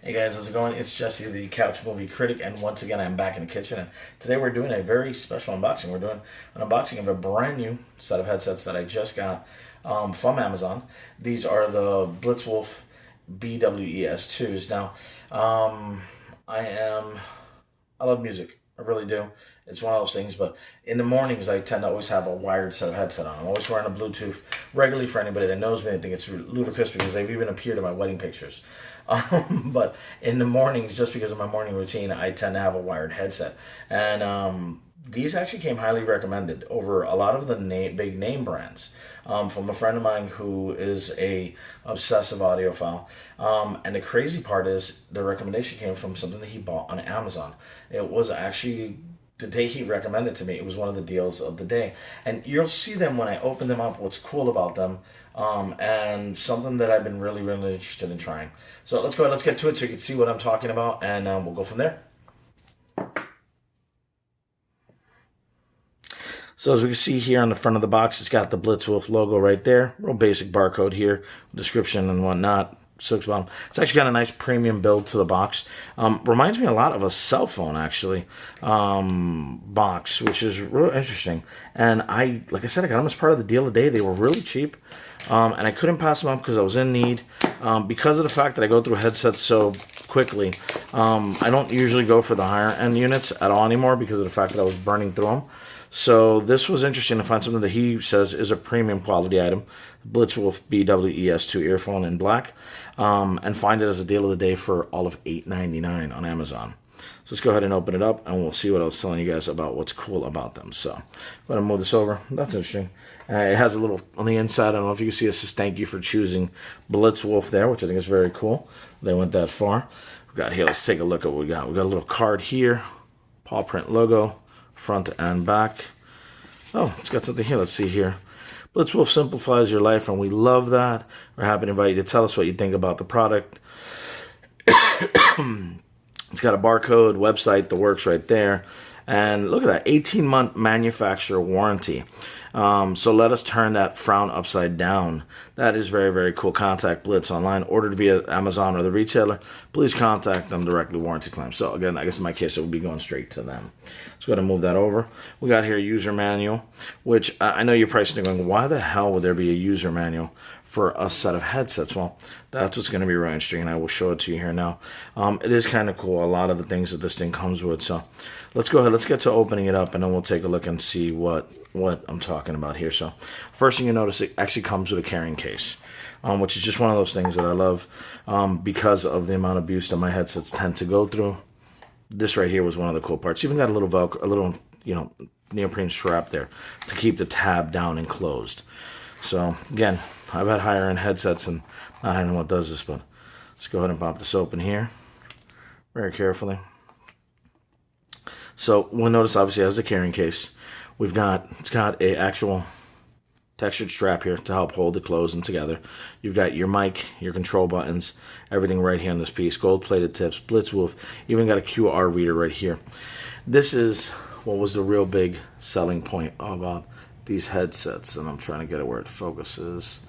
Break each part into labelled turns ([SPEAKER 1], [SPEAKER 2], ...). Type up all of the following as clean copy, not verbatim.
[SPEAKER 1] Hey guys, how's it going? It's Jesse, the couch movie critic, and once again I'm back in the kitchen. And today we're doing a very special unboxing. We're doing an unboxing of a brand new set of headsets that I just got from Amazon. These are the BlitzWolf BW-ES2s. Now, I love music. I really do. It's one of those things, but in the mornings I tend to always have a wired set of headset on. I'm always wearing a Bluetooth regularly. For anybody that knows me, I think it's ludicrous because they've even appeared in my wedding pictures. But in the mornings, just because of my morning routine, I tend to have a wired headset. And these actually came highly recommended over a lot of the big name brands from a friend of mine who is a obsessive audiophile. And the crazy part is the recommendation came from something that he bought on Amazon. It was actually the day he recommended to me. It was one of the deals of the day. And you'll see them when I open them up, what's cool about them, and something that I've been really, really interested in trying. So let's go ahead, let's get to it so you can see what I'm talking about, and we'll go from there. So as we can see here on the front of the box, it's got the BlitzWolf logo right there. Real basic barcode here, description and whatnot. It's actually got a nice premium build to the box. Reminds me a lot of a cell phone, actually, box, which is real interesting. And like I said, I got them as part of the deal of the day. They were really cheap, and I couldn't pass them up because I was in need. Because of the fact that I go through headsets so quickly, I don't usually go for the higher end units at all anymore because of the fact that I was burning through them. So this was interesting to find something that he says is a premium quality item, BlitzWolf BW-ES2 earphone in black, and find it as a deal of the day for all of $8.99 on Amazon. So let's go ahead and open it up, and we'll see what I was telling you guys about what's cool about them. So I'm going to move this over. That's interesting. It has a little on the inside. I don't know if you can see it says thank you for choosing BlitzWolf there, which I think is very cool. They went that far. We got here. Let's take a look at what we got. We got a little card here, paw print logo, front and back. Oh, it's got something here. Let's see here. BlitzWolf simplifies your life, and we love that. We're happy to invite you to tell us what you think about the product. It's got a barcode, website, the works right there. And look at that, 18-month manufacturer warranty. So let us turn that frown upside down. That is very, very cool. Contact Blitz online. Ordered via Amazon or the retailer. Please contact them directly, warranty claim. So again, I guess in my case, it would be going straight to them. Let's go ahead and move that over. We got here a user manual, which I know you're probably sitting going, why the hell would there be a user manual for a set of headsets? Well, that's what's going to be really interesting, and I will show it to you here now. It is kind of cool, a lot of the things that this thing comes with. So let's go ahead, let's get to opening it up, and then we'll take a look and see what I'm talking about here. So first thing you notice, it actually comes with a carrying case, which is just one of those things that I love because of the amount of abuse that my headsets tend to go through. This right here was one of the cool parts. Even got a little Velcro, a little, neoprene strap there to keep the tab down and closed. So again, I've had higher end headsets, and not having what does this, but let's go ahead and pop this open here very carefully. So we'll notice obviously it has a carrying case. It's got a actual textured strap here to help hold it closed and together. You've got your mic, your control buttons, everything right here on this piece. Gold plated tips, BlitzWolf, even got a QR reader right here. This is what was the real big selling point about these headsets, and I'm trying to get it where it focuses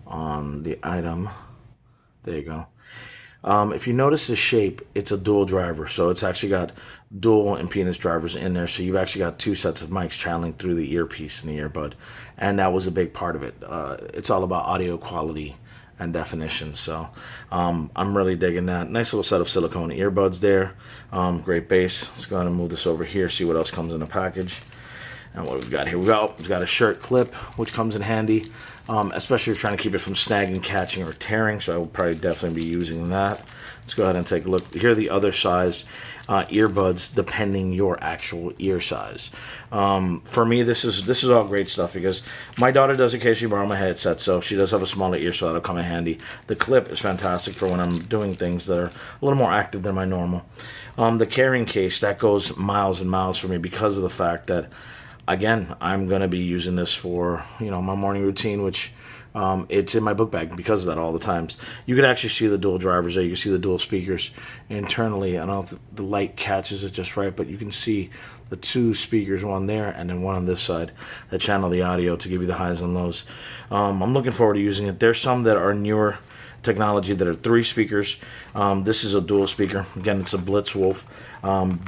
[SPEAKER 1] on the item. There you go. If you notice the shape, it's a dual driver, so it's actually got dual impedance drivers in there, so you've actually got two sets of mics channeling through the earpiece and the earbud, and that was a big part of it. It's all about audio quality and definition, so I'm really digging that. Nice little set of silicone earbuds there. Great bass. Let's go ahead and move this over here, see what else comes in the package. And what we've got here, we've got a shirt clip, which comes in handy, especially if you're trying to keep it from snagging, catching, or tearing. So I will probably definitely be using that. Let's go ahead and take a look. Here are the other size earbuds, depending your actual ear size. For me, this is all great stuff because my daughter does occasionally borrow my headset, so she does have a smaller ear, so that'll come in handy. The clip is fantastic for when I'm doing things that are a little more active than my normal. The carrying case, that goes miles and miles for me because of the fact that, again, I'm going to be using this for, my morning routine, which it's in my book bag because of that all the times. You could actually see the dual drivers there. You can see the dual speakers internally. I don't know if the light catches it just right, but you can see the two speakers, one there and then one on this side, that channel the audio to give you the highs and lows. I'm looking forward to using it. There's some that are newer technology that are 3 speakers. This is a dual speaker. Again, it's a BlitzWolf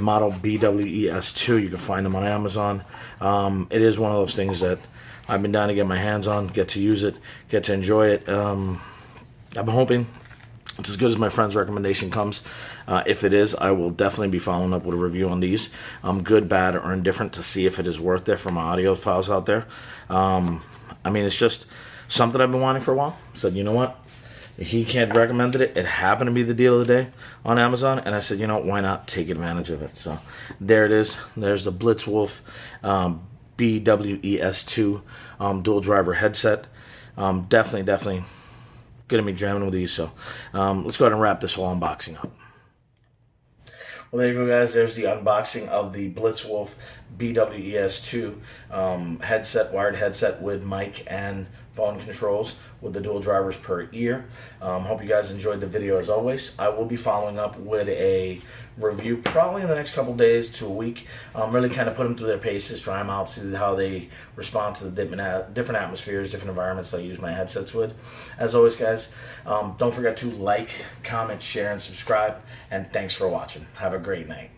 [SPEAKER 1] model BW-ES2. You can find them on Amazon. It is one of those things that I've been down to get my hands on, get to use it, get to enjoy it. I'm hoping it's as good as my friend's recommendation comes. If it is, I will definitely be following up with a review on these. Good, bad, or indifferent, to see if it is worth it for my audio files out there. I mean, it's just something I've been wanting for a while. Said, you know what? He can't recommended it. It happened to be the deal of the day on Amazon, and I said, you know, why not take advantage of it? So there it is. There's the BlitzWolf BW-ES2 dual driver headset. Definitely gonna be jamming with these. So let's go ahead and wrap this whole unboxing up. Well, there you go, guys. There's the unboxing of the BlitzWolf BW-ES2 headset, wired headset with mic and phone controls with the dual drivers per ear. Hope you guys enjoyed the video as always. I will be following up with a review probably in the next couple days to a week. Really kind of put them through their paces, try them out, see how they respond to the different atmospheres, different environments that I use my headsets with. As always, guys, don't forget to like, comment, share, and subscribe. And thanks for watching. Have a great night.